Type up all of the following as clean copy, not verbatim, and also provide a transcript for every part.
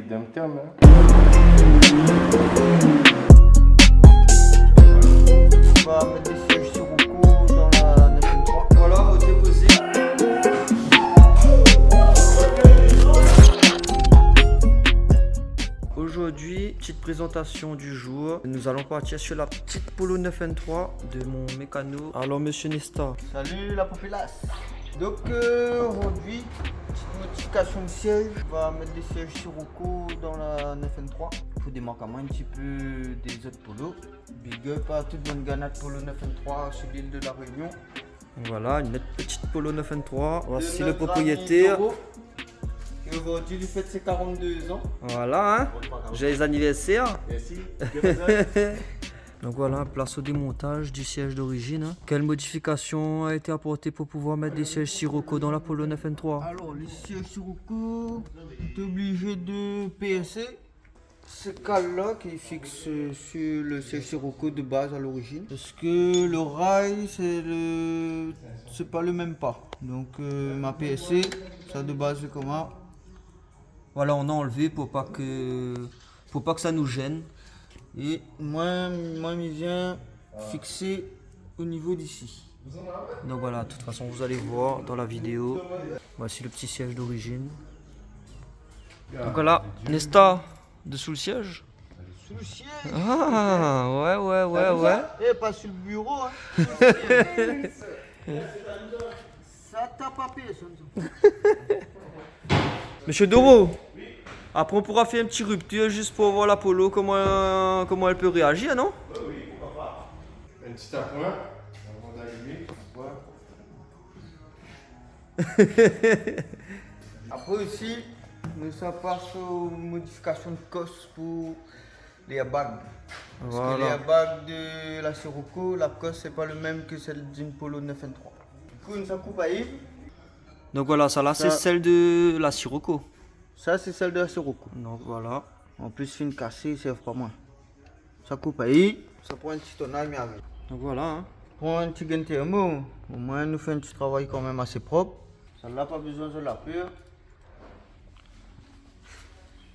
qui dum-dum, hein. On va mettre des sièges Sirocco dans la 903. Voilà, au déposé. Aujourd'hui, petite présentation du jour. Nous allons partir sur la petite Polo 923 de mon mécano. Alors, monsieur Nesta. Salut la populace. Donc, aujourd'hui, petite modification de siège. On va mettre des sièges Sirocco dans la 923. Il faut des manquements un petit peu des autres polos. Big up à toute bonne ganade Polo 923 sur l'île de la Réunion. Voilà, une petite Polo 923. Voici le propriétaire. Et aujourd'hui, il fête ses 42 ans. Voilà, hein. J'ai les anniversaires. Merci. Donc voilà, place au démontage du siège d'origine. Hein. Quelle modification a été apportée pour pouvoir mettre des sièges Sirocco dans la Polo 923? Alors, les sièges Sirocco, tu es obligé de PSC. Ce cale-là qui est fixe sur le siège Sirocco de base à l'origine. Parce que le rail, c'est pas le même pas. Donc, ma PSC, ça de base, c'est comment? Voilà, on a enlevé pour pas que ça nous gêne. Et moi, il vient fixer au niveau d'ici. Donc voilà, de toute façon, vous allez voir dans la vidéo. Voici le petit siège d'origine. Donc voilà, Nesta, dessous le siège. Sous le siège. Ah, ouais. Et pas sur le bureau, hein. Ça t'a papé, ça. Monsieur Doro. Après, on pourra faire une petite rupture juste pour voir la Polo, comment elle peut réagir, non? Oui, pourquoi pas. Un petit appoint avant d'arriver. Après aussi, ça passe aux modifications de cosse pour les airbags. Parce que les airbags de la Sirocco, la cosse c'est pas le même que celle d'une Polo 923. Du coup, ça coupe à Yves. Donc voilà, ça là c'est celle de la Sirocco. Ça c'est celle de la Sirocco. Donc voilà. En plus, fin cassée, c'est pas moins. Ça coupe à Yves, ça prend un petit tonnage, mais avec. Donc voilà. Hein. Prends un petit gain thermo. Au moins, nous fait un petit travail quand même assez propre. Ça n'a pas besoin de la pure.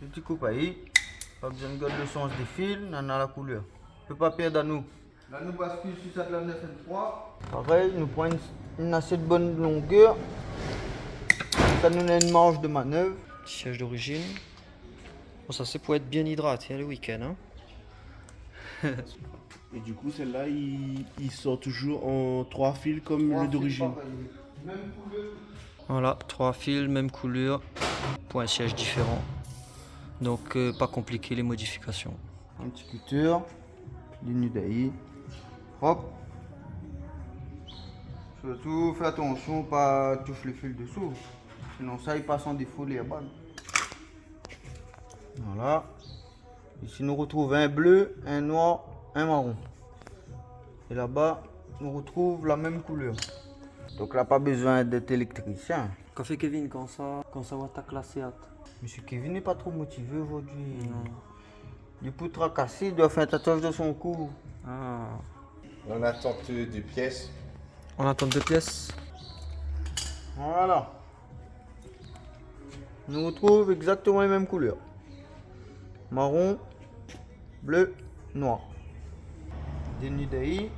Le petit coupe à Yves. Pas besoin de garder le sens des fils, on a la couleur. Ne peut pas perdre à nous. Là, nous bascule sur cette lame 923. Pareil, nous prenons une assez bonne longueur. Ça nous donne une marge de manœuvre. Siège d'origine. Bon, ça c'est pour être bien hydraté le week-end. Hein. Et du coup, celle-là, il sort toujours en 3 fils comme le d'origine. Même couleur. Voilà, 3 fils, même couleur, pour un siège différent. Donc pas compliqué les modifications. Un petit cutter, ligne d'AI, hop. Surtout fais attention, pas toucher le fil dessous. Sinon ça il passe en défaut les airbags. Voilà. Ici nous retrouvons un bleu, un noir, un marron. Et là-bas, nous retrouvons la même couleur. Donc là pas besoin d'être électricien. Qu'a fait Kevin quand ça va attaquer la Seat? Monsieur Kevin n'est pas trop motivé aujourd'hui. Du poutre à casser, il doit faire un tatouage de son cou. Ah. En attente de pièces. En attente de pièces. Voilà. On retrouve exactement les mêmes couleurs. Marron, bleu, noir. Des Nidai.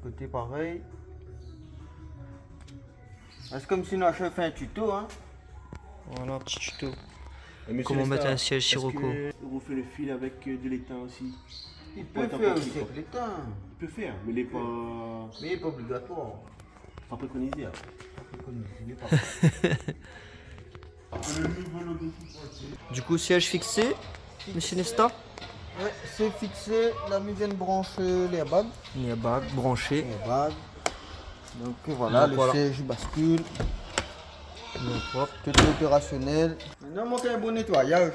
Côté pareil. C'est comme si nous avions fait un tuto. Hein. Voilà un petit tuto. Comment mettre un siège Sirocco. On fait le fil avec de l'étain aussi. Il peut faire aussi avec l'étain. Il peut faire, mais il n'est pas. Mais il n'est pas obligatoire. Pas préconisé. Du coup, siège fixé, monsieur Nesta. Ouais, c'est fixé. Là, nous vient de brancher les airbags. Les airbags branchés. Donc voilà, le siège bascule. Tout est opérationnel. Maintenant, on monte un bon nettoyage.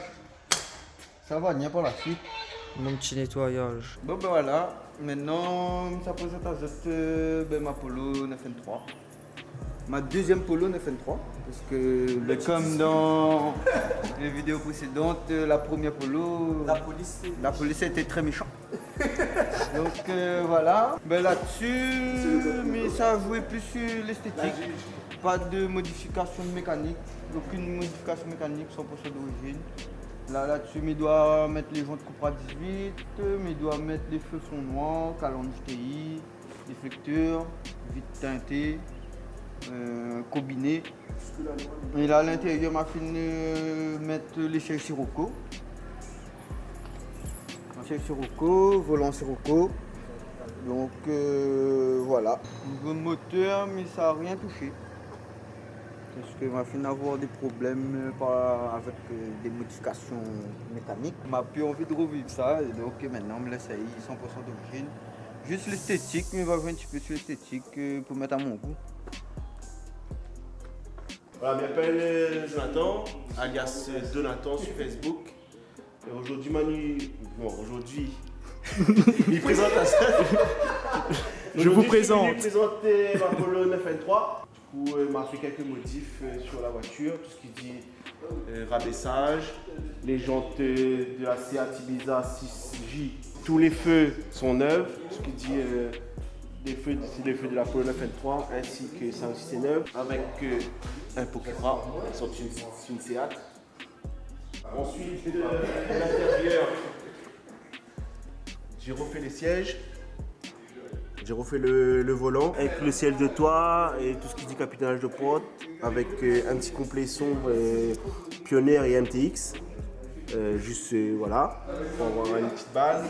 Ça va, il n'y a pas la suite. Mon petit nettoyage. Bon, ben voilà. Maintenant, ça pose à ma Polo 923. Ma deuxième Polo 923. Parce que, comme dans les vidéos précédentes, la première Polo, la police était très méchante. Donc voilà, ben là-dessus, mais ça a joué plus sur l'esthétique, pas de modification de mécanique, aucune modification mécanique 100% d'origine. Là-dessus, il doit mettre les jantes Cupra 18, il doit mettre les feux fond noirs, calandre TI, déflecteurs, vitres teintées, combinées. Et là à l'intérieur, m'a fini mettre l'échelle Sirocco. L'échelle Sirocco, volant Sirocco. Donc voilà. Niveau moteur, mais ça n'a rien touché. Parce que m'a fini avoir des problèmes avec des modifications mécaniques. M'a plus envie de revivre ça, et donc maintenant on me laisse 100% d'origine. Juste l'esthétique, mais va jouer un petit peu sur l'esthétique pour mettre à mon goût. Voilà, je m'appelle Jonathan, alias Donathan sur Facebook. Et aujourd'hui, aujourd'hui, il présente à ça. Je vous présente. Je vais présenter ma Polo 923. Du coup, il m'a fait quelques modifs sur la voiture, tout ce qui dit rabaissage, les jantes de la Seat Ibiza 6J. Tous les feux sont neufs, ce qui dit les feux de la Polo 923 ainsi que ça aussi c'est neuf, avec un Pocura, sont une Seat. Ensuite, de l'intérieur, j'ai refait les sièges, j'ai refait le volant avec le ciel de toit et tout ce qui dit capitonnage de porte, avec un petit complet sombre Pioneer et MTX. Juste voilà, pour avoir une petite base.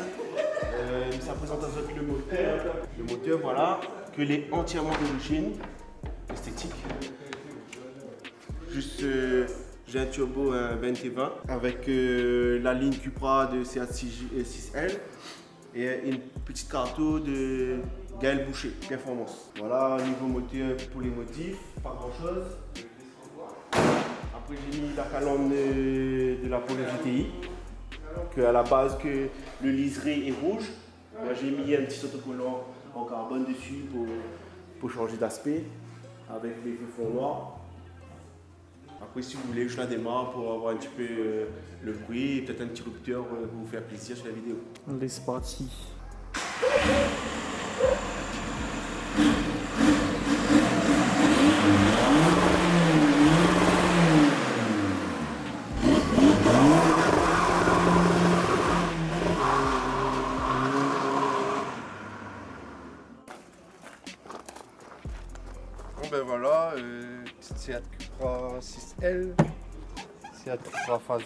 Ça présente à autres le moteur. Le moteur, voilà, que est entièrement d'origine, esthétique. Juste, j'ai un turbo 20T20 avec la ligne Cupra de Seat 6L et une petite carto de Gaël Boucher, Performance. Voilà, niveau moteur pour les modifs, pas grand chose. Après j'ai mis la calandre de la Polo GTI, que à la base que le liseré est rouge. Moi j'ai mis un petit autocollant en carbone dessus pour changer d'aspect avec les feux fonds noirs. Après si vous voulez je la démarre pour avoir un petit peu le bruit et peut-être un petit rupteur pour vous faire plaisir sur la vidéo. Allez, c'est parti. Bon ben voilà, petite Seat Cupra 6L, Seat Cupra phase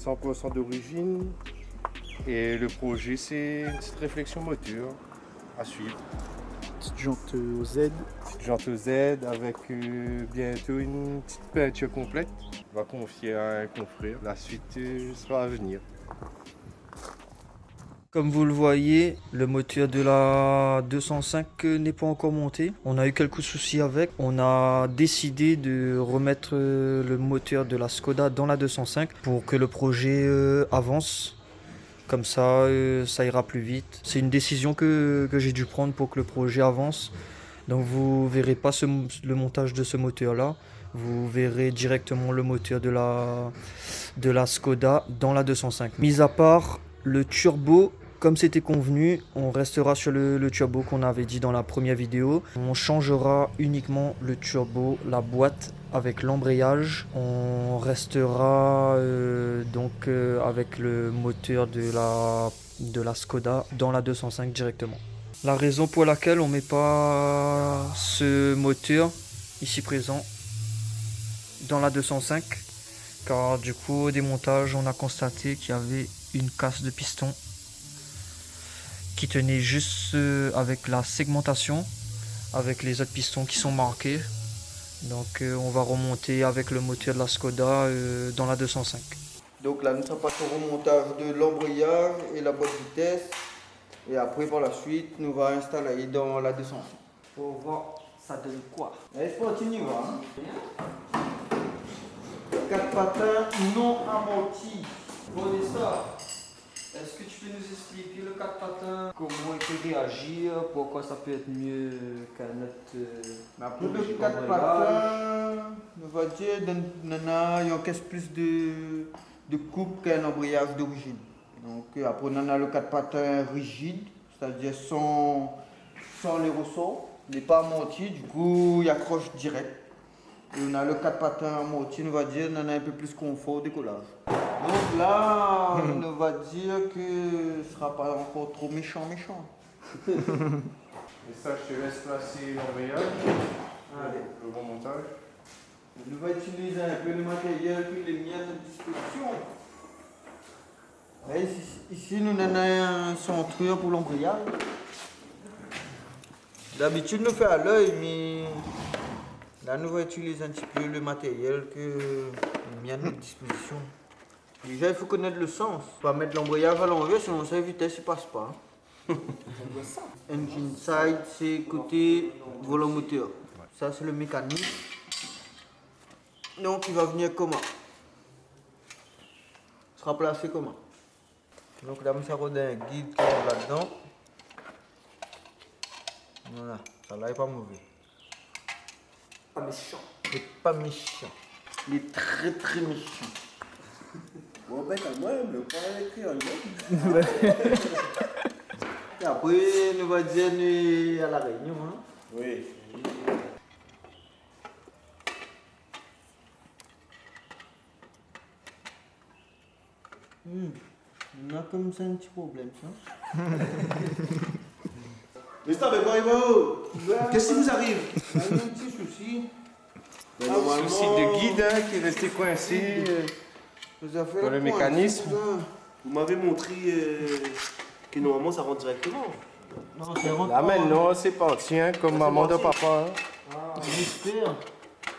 1, 100% d'origine. Et le projet c'est une petite réflexion moteur à suivre. Petite jante au Z. Petite jante au Z avec bientôt une petite peinture complète. On va confier à un confrère. La suite sera à venir. Comme vous le voyez, le moteur de la 205 n'est pas encore monté. On a eu quelques soucis avec. On a décidé de remettre le moteur de la Skoda dans la 205 pour que le projet avance. Comme ça, ça ira plus vite. C'est une décision que j'ai dû prendre pour que le projet avance. Donc vous ne verrez pas le montage de ce moteur-là. Vous verrez directement le moteur de la Skoda dans la 205. Mis à part le turbo, comme c'était convenu, on restera sur le turbo qu'on avait dit dans la première vidéo. On changera uniquement le turbo, la boîte avec l'embrayage. On restera avec le moteur de la Skoda dans la 205 directement. La raison pour laquelle on ne met pas ce moteur ici présent dans la 205, car du coup au démontage on a constaté qu'il y avait une casse de piston qui tenait juste avec la segmentation, avec les autres pistons qui sont marqués. Donc on va remonter avec le moteur de la Skoda dans la 205. Donc là nous sommes passés au remontage de l'embrayage et la boîte de vitesse. Et après par la suite nous va installer dans la 205. Pour voir ça donne quoi. Allez, c'est parti, on y va. 4 patins non amortis. Bon, ça. Est-ce que tu peux nous expliquer le 4 patins? Comment il peut réagir? Pourquoi ça peut être mieux qu'un autre Pour le 4 patins, on va dire, il encaisse plus de coupe qu'un embrayage d'origine. Donc après on en a le 4 patins rigide, c'est-à-dire sans les ressorts, il n'est pas amorti, du coup il accroche direct. Et on a le 4 patins amorti, on va dire, on en a un peu plus confort au décollage. Donc là, on va dire que ce sera pas encore trop méchant. Et ça, je te laisse placer l'embrayage. Allez, le bon montage. On va utiliser un peu le matériel que les miens à disposition. Et ici, nous avons un centrure pour l'embrayage. D'habitude, nous fait à l'œil, mais là, nous allons utiliser un petit peu le matériel que les miens à notre disposition. Déjà, il faut connaître le sens. Pas mettre l'embrayage à l'envers, sinon sa vitesse ne passe pas. Engine side, c'est côté volant moteur. Ça, c'est le mécanique. Donc, il va venir comment? Il sera placé comment? Donc, là, ça rôde un guide qui est là-dedans. Voilà, ça là est pas mauvais. Pas méchant. Il est pas méchant. Il est très très méchant. Bon, ben, quand même, le point écrit en même. Et après, nous va dire nous à la réunion. Hein? Oui. On a comme ça un petit problème, ça. Mais stop, mais quoi, qu'est-ce qui vous arrive? On a un petit souci. Souci de guide qui est resté coincé Vous avez fait dans le point, mécanisme. c'est ça. Vous m'avez montré que normalement ça rentre directement. Non, c'est rentre Là pas. maintenant, c'est parti, hein, comme maman de papa. Hein. Ah, j'espère.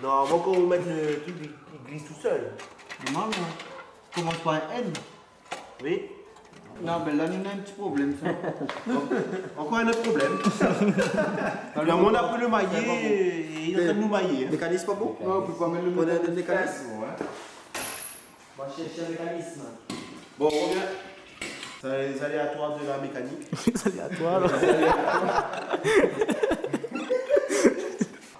Normalement, quand vous mettez le truc, il glisse tout seul. Normalement. Commence par un N. Oui. Non, ben là, nous avons un petit problème, ça. Encore un autre problème. Alors, on a pris le maillet et il est en train de nous mailler. Le mécanisme pas bon? Non, on peut pas mettre le Prenez mécanisme. le mécanisme. On va chercher un mécanisme. Bon, on revient. C'est les aléatoires de la mécanique. C'est à toi, là.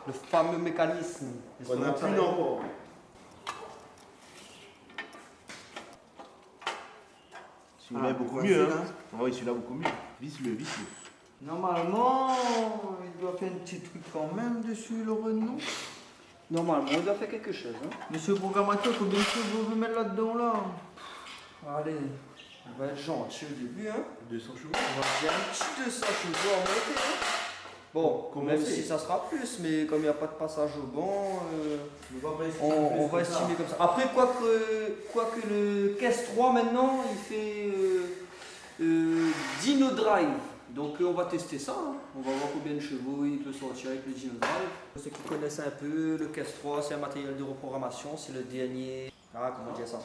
Le fameux mécanisme. On n'a plus encore. Celui-là est beaucoup mieux. Hein. Ah oui, celui-là beaucoup mieux. Visse-le, visse-le. Normalement, il doit faire un petit truc quand même dessus le renom. Normalement, on doit faire quelque chose. Hein? Monsieur le programmateur, combien de choses vous mettre là-dedans là? Allez, on va être gentil au début. Hein? 200 chevaux. On va dire un petit 200 chevaux à monter. Hein? Bon, Comment même c'est si ça sera plus, mais comme il n'y a pas de passage au banc, on va estimer ça. comme ça. Après, quoique le caisse 3 maintenant, il fait Dino Drive. Donc on va tester ça. Hein. On va voir combien de chevaux il peut sortir avec le Dino Drive. Pour ceux qui connaissent un peu, le caisse 3, c'est un matériel de reprogrammation, c'est le dernier. Ah, comment dire ça?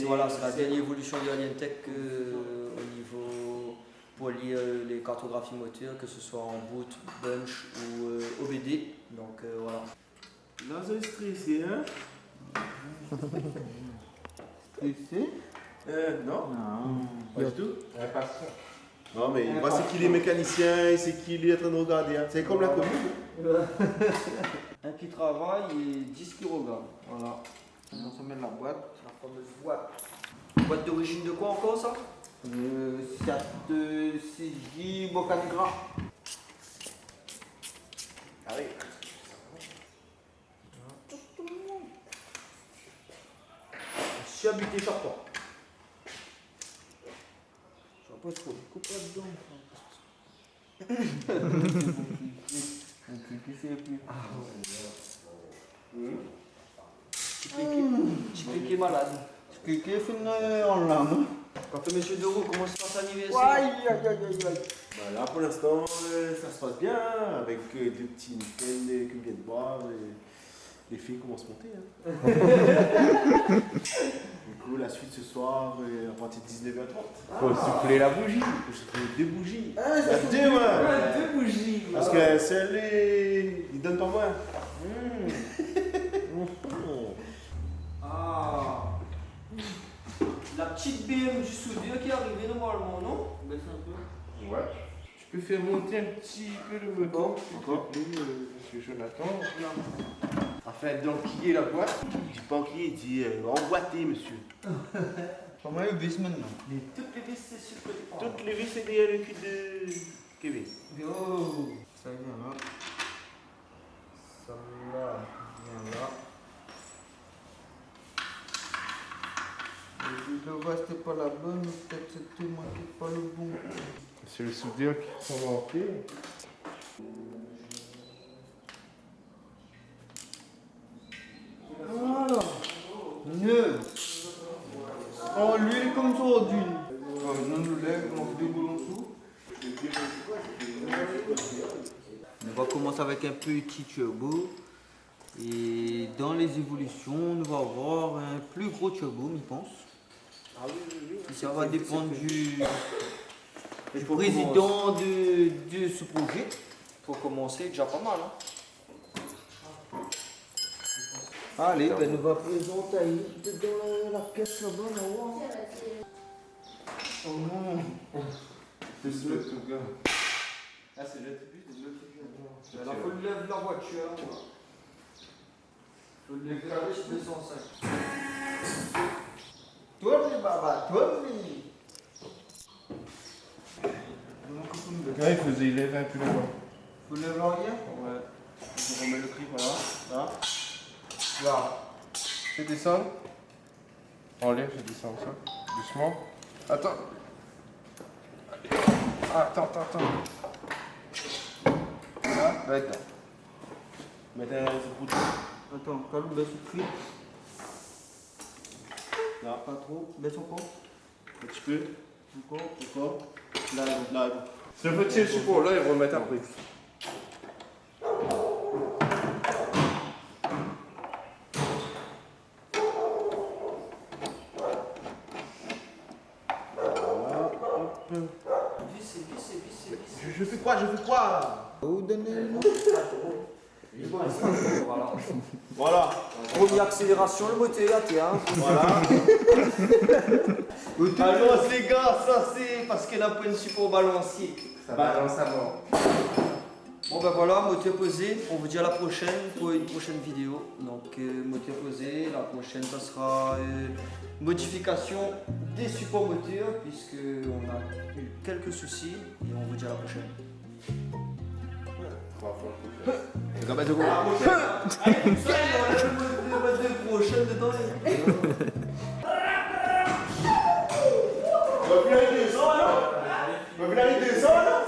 Voilà, c'est la dernière évolution de Alientech au niveau pour lire les cartographies moteurs, que ce soit en boot, bunch ou OBD. Donc voilà. Là, vous êtes stressé, hein? Stressé? Non. Pas du tout. Impatient. Non, mais il voit c'est qu'il est mécanicien, c'est qu'il est en train de regarder. Hein. C'est comme la commune. Un qui travaille et 10 qui regarde. Voilà. On se met la boîte. La fameuse boîte. Boîte d'origine de quoi encore ça? Fiat CJ Bocanigra. Ah oui. Je suis habité Charpent. Je vois pas trop. Coupe là-dedans. Qui fait plus. Petit cliquet malade. Qui fait en lame. Quand monsieur Doro commence à s'anniverser. Aïe aïe aïe aïe aïe. Bah là, pour l'instant, ça se passe bien, hein, avec deux petits nickel que vient de boire. Et les filles commencent à monter. Hein. Du coup, la suite ce soir, à partir de 19h30. Faut souffler la bougie. Faut souffler deux bougies. Ah, Il y a deux, ouais. Deux bougies. Parce que celle, il donne pas moins. Ah. La petite BM du soudure qui est arrivée normalement, non? Baisse un peu. Ouais. Je peux faire monter un petit peu le moteur. Encore. Monsieur Jonathan. Afin d'enquiller la boîte. Il dit pas enquiller, il dit emboîter, monsieur. Comment le vis maintenant? Toutes les vis, c'est sur le côté. Toutes les vis, c'est derrière le cul de Kevin. Oh, ça vient là. Celle-là vient là. Le reste n'est pas la bonne, peut-être c'était moi qui n'ai pas le bon. C'est le soudure qui sont manqués. Voilà. Neuf. Oh, l'huile comme ça d'une. Non, nous lève, on fait des boulons dessous. On va commencer avec un petit turbo. Et dans les évolutions, on va avoir un plus gros turbo, je pense. Et ça va dépendre du président de ce projet. Pour commencer, déjà pas mal. Allez, ben nous va présenter dans la caisse là-bas, là-haut. Oh non. C'est le tout gars. Ah, c'est le début, c'est le début. Alors, faut lever la voiture. Faut lever la voiture 205. Tourne, baba, tourne. Le gars, il lève un peu le bas. Faut lever l'arrière. Ouais. Je remets le prix, voilà. Là. Là. Je descends. Enlève, je descends ça. Doucement. Attends. Ah, attends. Là, va être là. Maintenant, c'est pour Attends, calme, baisse le prix. là. Pas trop, baisse encore. Un petit peu. Encore. Là. Je peux tirer le support là et remettre après. Je fais quoi Oh, donnez-moi. Voilà. Première accélération, le moteur à terre. Voilà. Alors les gars, ça c'est parce qu'elle a pas une support balancier. Ça balance à mort. Bon ben voilà, moteur posé. On vous dit à la prochaine pour une prochaine vidéo. Donc moteur posé, la prochaine ça sera modification des supports moteurs puisque on a eu quelques soucis et on vous dit à la prochaine. La prochaine dedans. Va venir les deux ans là.